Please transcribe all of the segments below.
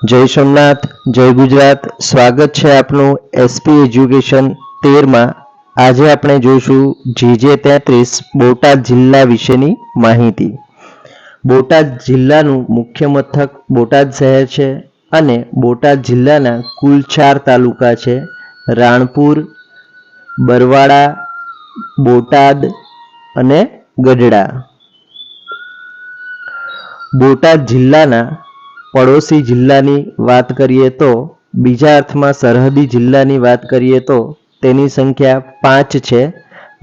जय सोमनाथ, जय गुजरात। स्वागत है आपनु एसपी एज्युकेशन 13 में। आज आपणे जोईशुं जीजे 33 बोटाद जिल्ला विशेनी माहिती। बोटाद जिल्लानुं मुख्य मथक बोटाद शहर छे अने बोटाद जिल्लाना कुल 4 तालुका छे। राणपुर, बरवाड़ा, बोटाद अने गढ़ड़ा। बोटाद जिल्लाना पड़ोशी जिल्लानी वात करीए तो बीजा अर्थमां सरहदी जिल्लानी वात करीए तो तेनी संख्या 5 छे।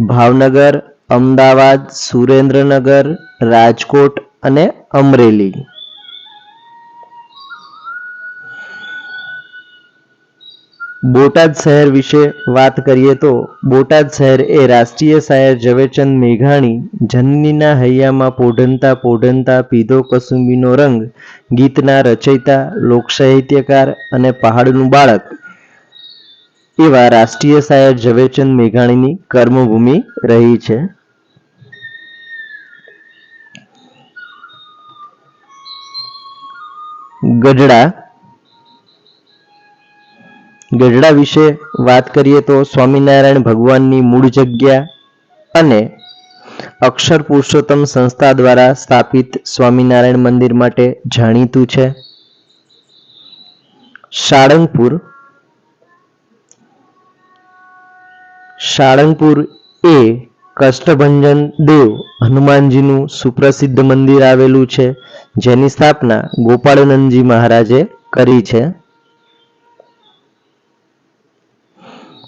भावनगर, अमदावाद, सुरेन्द्रनगर, राजकोट अने अमरेली। बोटाद शहर विषे वात करीए तो बोटाद शहर ए राष्ट्रीय शायर ઝવેરચંદ મેઘાણી જનનીના હૈયામાં પોઢંતા પોઢંતા પીધો કસુંબીનો રંગ ગીતના રચયિતા, લોક સાહિત્યકાર અને પહાડનું બાળક એવા રાષ્ટ્રીય શાયર ઝવેરચંદ મેઘાણીની કર્મભૂમિ રહી છે। ગઢડા ગઢડા વિશે વાત કરીએ તો સ્વામિનારાયણ ભગવાનની મૂળ જગ્યા અને અક્ષર પુરુષોત્તમ સંસ્થા દ્વારા સ્થાપિત સ્વામિનારાયણ મંદિર માટે જાણીતું છે। સાળંગપુર સાળંગપુર એ કષ્ટભંજન દેવ હનુમાનજીનું સુપ્રસિદ્ધ મંદિર આવેલું છે, જેની સ્થાપના ગોપાળનંદજી મહારાજે કરી છે।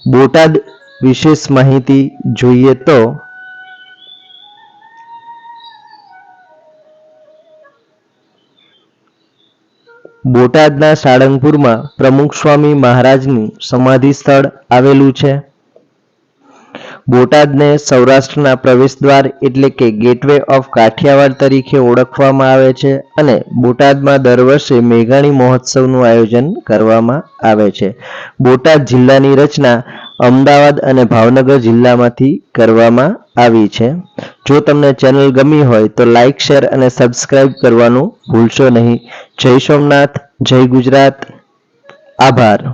बोटाद विशेष माहिती जोईए तो बोटादना साळंगपुर में प्रमुख स्वामी महाराजनु समाधि स्थल आवेलू छे। बोटाद ने सौराष्ट्रना प्रवेशद्वार एटले के गेटवे ऑफ काठियावाड़ तरीके ओळखवामां आवे छे अने बोटादमां दर वर्षे मेघाणी महोत्सवनुं आयोजन करवामां आवे छे। बोटाद जिल्लानी रचना अमदावाद अने भावनगर जिल्लामांथी करवामां आवी छे। जो तमने चेनल गमी होय तो लाइक, शेर अने सब्सक्राइब करवानुं भूलशो नहीं। जय सोमनाथ, जय गुजरात। आभार।